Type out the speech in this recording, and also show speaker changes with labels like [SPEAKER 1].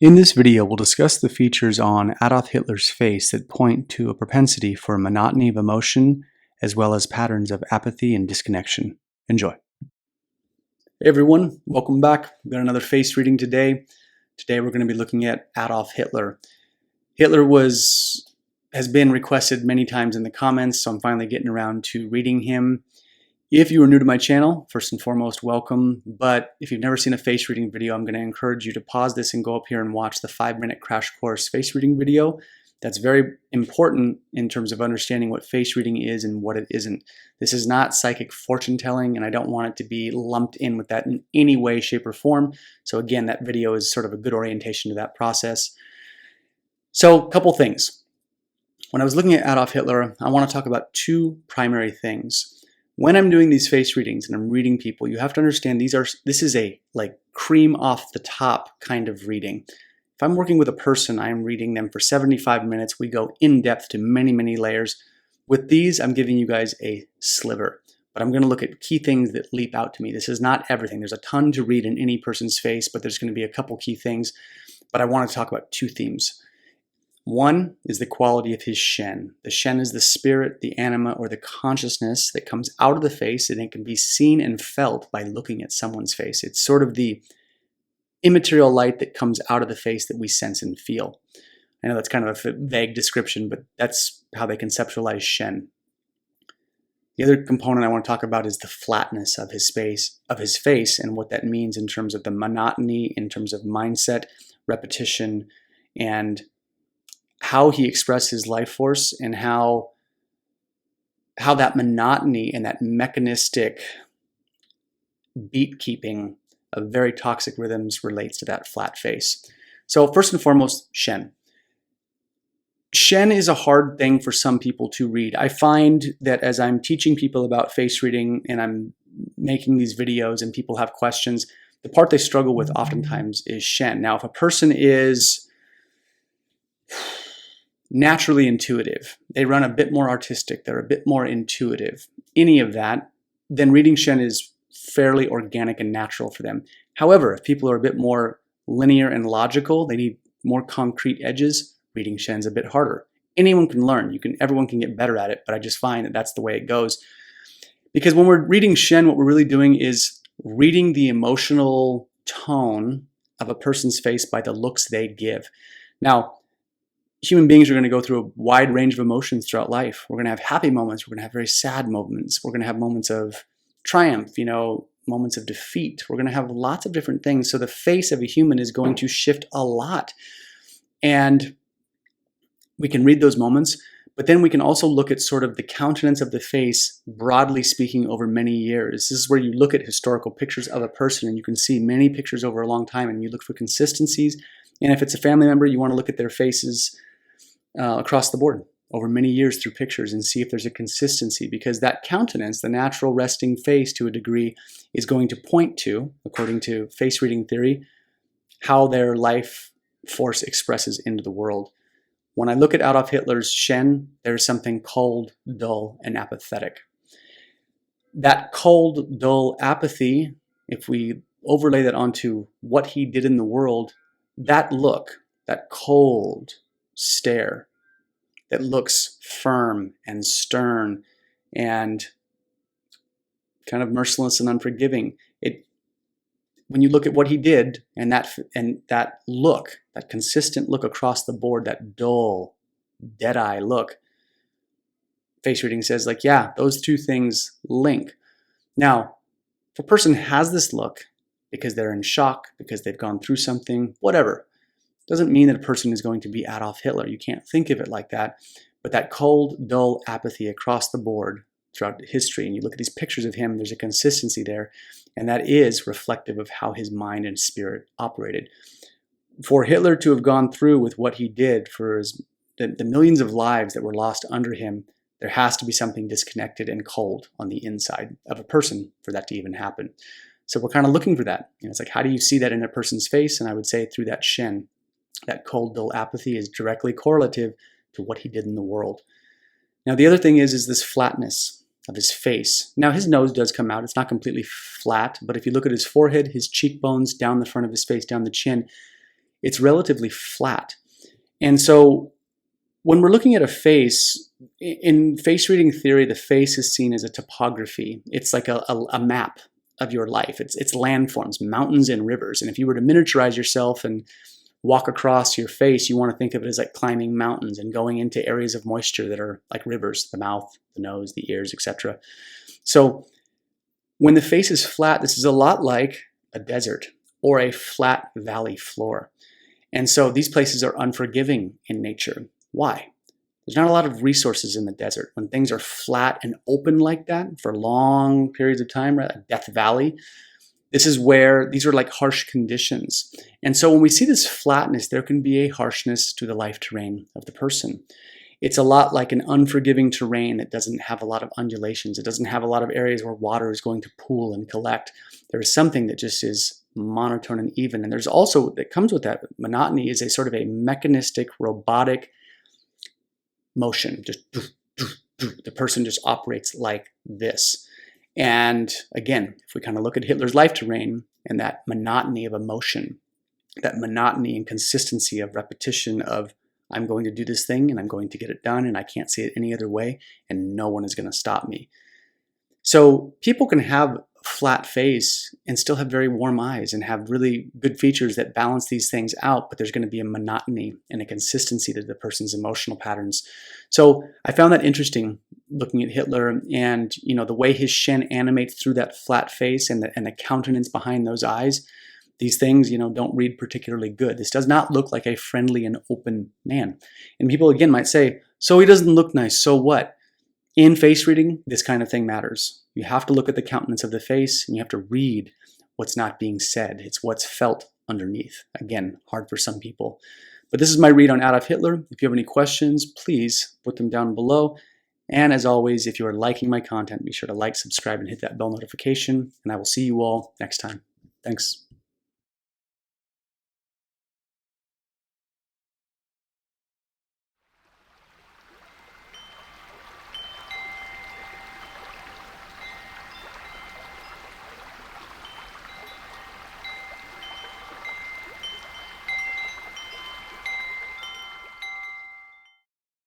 [SPEAKER 1] In this video, we'll discuss the features on Adolf Hitler's face that point to a propensity for monotony of emotion, as well as patterns of apathy and disconnection. Enjoy. Hey everyone, welcome back. We've got another face reading today. Today we're going to be looking at Adolf Hitler. Hitler has been requested many times in the comments, so I'm finally getting around to reading him. If you are new to my channel, first and foremost, welcome. But if you've never seen a face reading video, I'm going to encourage you to pause this and go up here and watch the 5-minute crash course face reading video. That's very important in terms of understanding what face reading is and what it isn't. This is not psychic fortune telling, and I don't want it to be lumped in with that in any way, shape, or form. So again, that video is sort of a good orientation to that process. So a couple things. When I was looking at Adolf Hitler, I want to talk about two primary things. When I'm doing these face readings and I'm reading people, you have to understand this is a like cream off the top kind of reading. If I'm working with a person, I am reading them for 75 minutes. We go in depth to many, many layers. With these, I'm giving you guys a sliver, but I'm going to look at key things that leap out to me. This is not everything. There's a ton to read in any person's face, but there's going to be a couple key things. But I want to talk about two themes. One is the quality of his Shen. The Shen is the spirit, the anima, or the consciousness that comes out of the face, and it can be seen and felt by looking at someone's face. It's sort of the immaterial light that comes out of the face that we sense and feel. I know that's kind of a vague description, but that's how they conceptualize Shen. The other component I want to talk about is the flatness of his face, and what that means in terms of the monotony, in terms of mindset, repetition, and how he expressed his life force, and how that monotony and that mechanistic beat keeping of very toxic rhythms relates to that flat face. So first and foremost, Shen. Shen is a hard thing for some people to read. I find that as I'm teaching people about face reading and I'm making these videos and people have questions, the part they struggle with oftentimes is Shen. Now, if a person is naturally intuitive, they run a bit more artistic, they're a bit more intuitive, any of that, then reading Shen is fairly organic and natural for them. However, if people are a bit more linear and logical, they need more concrete edges, reading Shen's a bit harder. Anyone can learn, everyone can get better at it, but I just find that that's the way it goes. Because when we're reading Shen, what we're really doing is reading the emotional tone of a person's face by the looks they give. Now, human beings are going to go through a wide range of emotions throughout life. We're going to have happy moments. We're going to have very sad moments. We're going to have moments of triumph, moments of defeat. We're going to have lots of different things. So the face of a human is going to shift a lot. And we can read those moments, but then we can also look at sort of the countenance of the face, broadly speaking, over many years. This is where you look at historical pictures of a person, and you can see many pictures over a long time, and you look for consistencies. And if it's a family member, you want to look at their faces across the board over many years through pictures and see if there's a consistency, because that countenance, the natural resting face to a degree, is going to point to, according to face reading theory, how their life force expresses into the world. When I look at Adolf Hitler's Shen, there's something cold, dull, and apathetic. That cold, dull apathy, if we overlay that onto what he did in the world, that look, that cold stare that looks firm and stern and kind of merciless and unforgiving. When you look at what he did and that look, that consistent look across the board, that dull, dead-eye look, face reading says like, yeah, those two things link. Now, if a person has this look because they're in shock, because they've gone through something, whatever, doesn't mean that a person is going to be Adolf Hitler. You can't think of it like that. But that cold, dull apathy across the board throughout history, and you look at these pictures of him, there's a consistency there, and that is reflective of how his mind and spirit operated. For Hitler to have gone through with what he did, for the millions of lives that were lost under him, there has to be something disconnected and cold on the inside of a person for that to even happen. So we're kind of looking for that. It's like, how do you see that in a person's face? And I would say through that Shen. That cold, dull apathy is directly correlative to what he did in the world. Now, the other thing is this flatness of his face. Now, his nose does come out. It's not completely flat, but if you look at his forehead, his cheekbones, down the front of his face, down the chin, it's relatively flat. And so when we're looking at a face, in face reading theory, the face is seen as a topography. It's like a map of your life. It's landforms, mountains and rivers. And if you were to miniaturize yourself and walk across your face, you want to think of it as like climbing mountains and going into areas of moisture that are like rivers, the mouth, the nose, the ears, etc. So when the face is flat, this is a lot like a desert or a flat valley floor. And so these places are unforgiving in nature. Why? There's not a lot of resources in the desert. When things are flat and open like that for long periods of time, right? A Death Valley, this is where these are like harsh conditions. And so when we see this flatness, there can be a harshness to the life terrain of the person. It's a lot like an unforgiving terrain that doesn't have a lot of undulations. It doesn't have a lot of areas where water is going to pool and collect. There is something that just is monotone and even. And there's also, that comes with that, monotony is a sort of a mechanistic, robotic motion. Just the person just operates like this. And again, if we kind of look at Hitler's life terrain and that monotony of emotion, that monotony and consistency of repetition of I'm going to do this thing and I'm going to get it done and I can't see it any other way and no one is going to stop me. So people can have a flat face and still have very warm eyes and have really good features that balance these things out, but there's going to be a monotony and a consistency to the person's emotional patterns. So I found that interesting looking at Hitler and, you know, the way his Shen animates through that flat face and the countenance behind those eyes. These things, you know, don't read particularly good. This does not look like a friendly and open man. And people again might say, so he doesn't look nice, so what? In face reading, this kind of thing matters. You have to look at the countenance of the face and you have to read what's not being said. It's what's felt underneath. Again, hard for some people. But this is my read on Adolf Hitler. If you have any questions, please put them down below. And as always, if you are liking my content, be sure to like, subscribe, and hit that bell notification. And I will see you all next time. Thanks.